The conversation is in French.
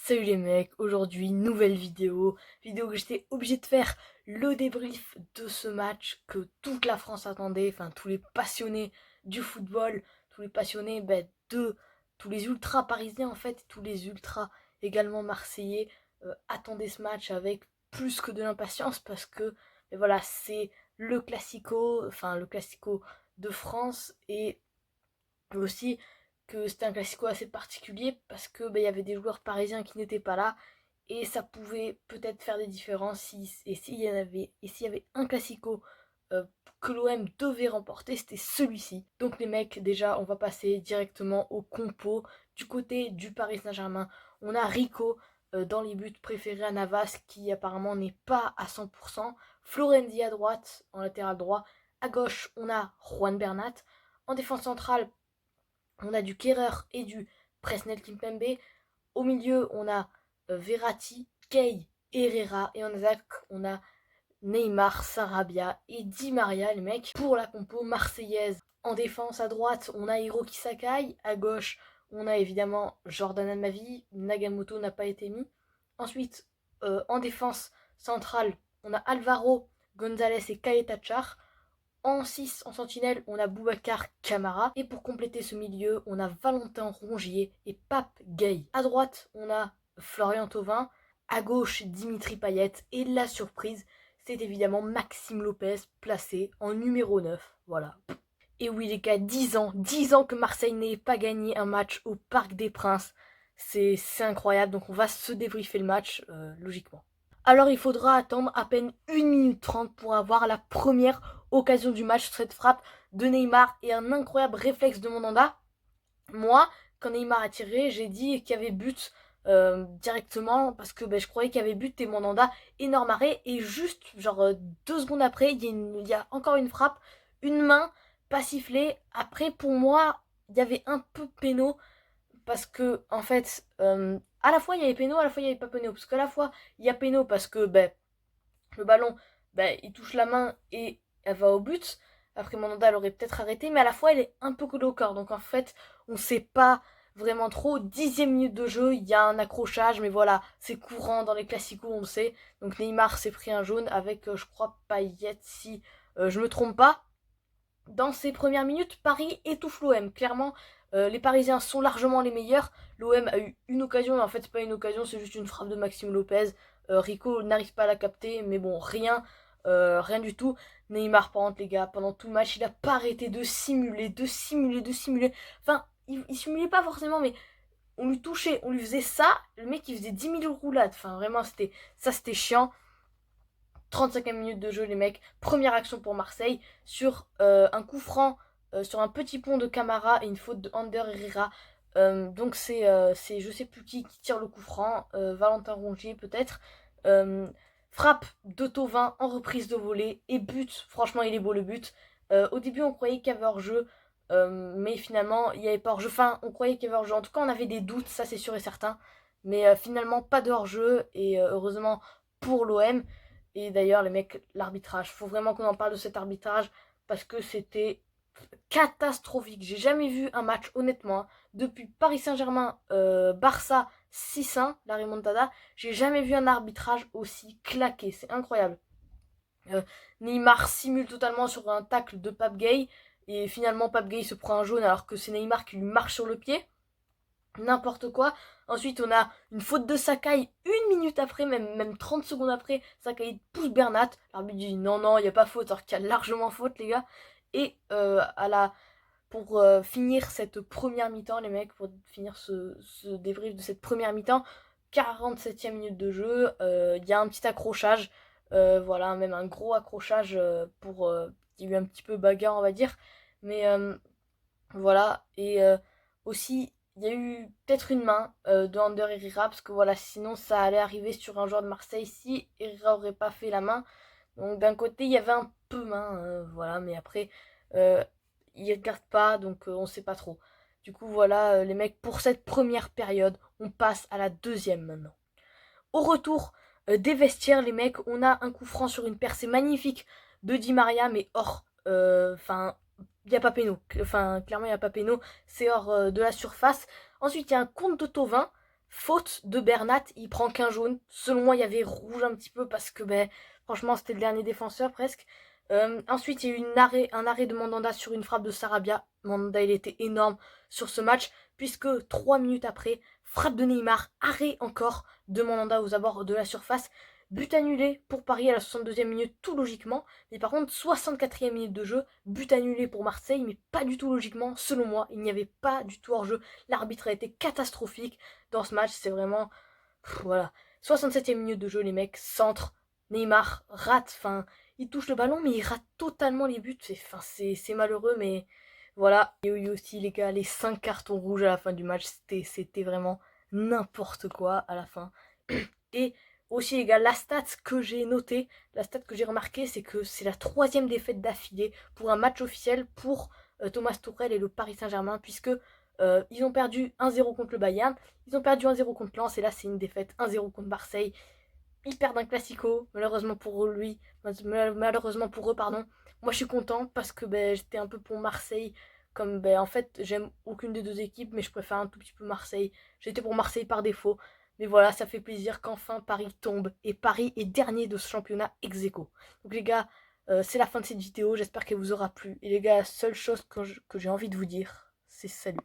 Salut les mecs, aujourd'hui nouvelle vidéo que j'étais obligé de faire le débrief de ce match que toute la France attendait, enfin tous les passionnés du football, tous les passionnés de tous les ultras parisiens en fait, tous les ultras également marseillais attendaient ce match avec plus que de l'impatience parce que voilà c'est le classico de France et aussi que c'était un classico assez particulier parce que il y avait des joueurs parisiens qui n'étaient pas là et ça pouvait peut-être faire des différences s'il y avait un classico euh, que l'OM devait remporter, c'était celui-ci. Donc les mecs, déjà on va passer directement au compo. Du côté du Paris Saint-Germain, on a Rico dans les buts préférés à Navas qui apparemment n'est pas à 100%. Florenzi à droite en latéral droit. À gauche, on a Juan Bernat. En défense centrale, on a du Kehrer et du Presnel Kimpembe. Au milieu, on a Verratti, Kay, Herrera. Et en attaque, on a Neymar, Sarabia et Di Maria, les mecs, pour la compo marseillaise. En défense, à droite, on a Hiroki Sakai. À gauche, on a évidemment Jordan Amavi. Nagamoto n'a pas été mis. Ensuite, en défense centrale, on a Alvaro, Gonzalez et Kaetachar. En 6, en sentinelle, on a Boubacar Camara. Et pour compléter ce milieu, on a Valentin Rongier et Pape Gay. À droite, on a Florian Thauvin. À gauche, Dimitri Payet. Et la surprise, c'est évidemment Maxime Lopez, placé en numéro 9. Voilà. Et oui les gars, 10 ans que Marseille n'ait pas gagné un match au Parc des Princes. C'est incroyable, donc on va se débriefer le match, logiquement. Alors il faudra attendre à peine 1 minute 30 pour avoir la première occasion du match, cette frappe de Neymar et un incroyable réflexe de Mandanda. Moi, quand Neymar a tiré, j'ai dit qu'il y avait but directement parce que je croyais qu'il y avait but et Mandanda énorme arrêt et juste genre 2 secondes après, il y a encore une frappe, une main pas sifflée. Après pour moi, il y avait un peu péno parce que en fait à la fois il y avait péno, à la fois il y avait pas péno parce qu'à la fois il y a péno parce que le ballon il touche la main et elle va au but. Après Mandanda elle aurait peut-être arrêté, mais à la fois elle est un peu collée au corps, donc en fait on sait pas vraiment trop. 10e minute de jeu, il y a un accrochage, mais voilà, c'est courant dans les classicos, on le sait. Donc Neymar s'est pris un jaune avec je crois Payet, si je me trompe pas. Dans ces premières minutes, Paris étouffe l'OM. Clairement, les Parisiens sont largement les meilleurs. L'OM a eu une occasion, mais en fait, c'est pas une occasion, c'est juste une frappe de Maxime Lopez. Rico n'arrive pas à la capter, mais bon, rien du tout. Neymar, par contre, les gars, pendant tout le match, il a pas arrêté de simuler, de simuler, de simuler. Enfin, il simulait pas forcément, mais on lui touchait, on lui faisait ça. Le mec, il faisait 10 000 roulades. Enfin, vraiment, c'était chiant. 35e minute de jeu, les mecs. Première action pour Marseille sur un coup franc sur un petit pont de Camara et une faute de Ander Herrera. Donc c'est je sais plus qui tire le coup franc, Valentin Rongier peut-être. Frappe de Thauvin en reprise de volée et but. Franchement, il est beau le but. Au début, on croyait qu'il y avait hors-jeu, mais finalement, il n'y avait pas hors-jeu. Enfin, on croyait qu'il y avait hors-jeu. En tout cas, on avait des doutes, ça c'est sûr et certain. Mais finalement, pas de hors-jeu et heureusement pour l'OM. Et d'ailleurs, les mecs, l'arbitrage, faut vraiment qu'on en parle de cet arbitrage parce que c'était catastrophique. J'ai jamais vu un match, honnêtement, depuis Paris Saint-Germain, Barça 6-1, la remontada, j'ai jamais vu un arbitrage aussi claqué. C'est incroyable. Euh, Neymar simule totalement sur un tacle de Pape Gay et finalement Pape Gay se prend un jaune alors que c'est Neymar qui lui marche sur le pied. N'importe quoi. Ensuite, on a une faute de Sakai 1 minute après, même 30 secondes après. Sakai pousse Bernat. L'arbitre dit non, non, il n'y a pas faute, alors qu'il y a largement faute, les gars. Et pour finir cette première mi-temps, les mecs, pour finir ce débrief de cette première mi-temps, 47e minute de jeu, il y a un petit accrochage. Voilà, même un gros accrochage il y a eu un petit peu bagarre, on va dire. Mais voilà, et aussi, il y a eu peut-être une main de Ander Herrera, parce que voilà, sinon ça allait arriver sur un joueur de Marseille si Herrera aurait pas fait la main. Donc d'un côté, il y avait un peu main, voilà, mais après, euh, il regarde pas, donc on sait pas trop. Du coup, voilà, les mecs, pour cette première période, on passe à la deuxième maintenant. Au retour des vestiaires, les mecs, on a un coup franc sur une percée magnifique de Di Maria, mais hors. Enfin, il n'y a pas péno. Enfin, clairement, il n'y a pas péno. C'est hors de la surface. Ensuite, il y a un compte de Thauvin. faute de Bernat, il prend qu'un jaune. Selon moi, il y avait rouge un petit peu parce que franchement, c'était le dernier défenseur presque. Ensuite, il y a eu un arrêt de Mandanda sur une frappe de Sarabia. Mandanda, il était énorme sur ce match, puisque 3 minutes après, frappe de Neymar, arrêt encore de Mandanda aux abords de la surface. But annulé pour Paris à la 62e minute, tout logiquement. Mais par contre, 64e minute de jeu, but annulé pour Marseille, mais pas du tout logiquement. Selon moi, il n'y avait pas du tout hors-jeu. L'arbitre a été catastrophique dans ce match. C'est vraiment... voilà. 67e minute de jeu, les mecs, centre. Neymar rate, enfin, il touche le ballon, mais il rate totalement les buts. C'est malheureux, mais voilà. Il y a eu aussi, les gars, les 5 cartons rouges à la fin du match. C'était vraiment n'importe quoi à la fin. Et aussi, les gars, la stat que j'ai notée, la stat que j'ai remarquée, c'est que c'est la 3e défaite d'affilée pour un match officiel pour Thomas Tuchel et le Paris Saint-Germain, puisque ils ont perdu 1-0 contre le Bayern, ils ont perdu 1-0 contre Lens, et là, c'est une défaite 1-0 contre Marseille. Ils perdent un classico, malheureusement pour lui, malheureusement pour eux, pardon. Moi, je suis content parce que j'étais un peu pour Marseille. Comme en fait, j'aime aucune des deux équipes, mais je préfère un tout petit peu Marseille. J'étais pour Marseille par défaut. Mais voilà, ça fait plaisir qu'enfin Paris tombe. Et Paris est dernier de ce championnat ex aequo. Donc les gars, c'est la fin de cette vidéo. J'espère qu'elle vous aura plu. Et les gars, la seule chose que j'ai envie de vous dire, c'est salut.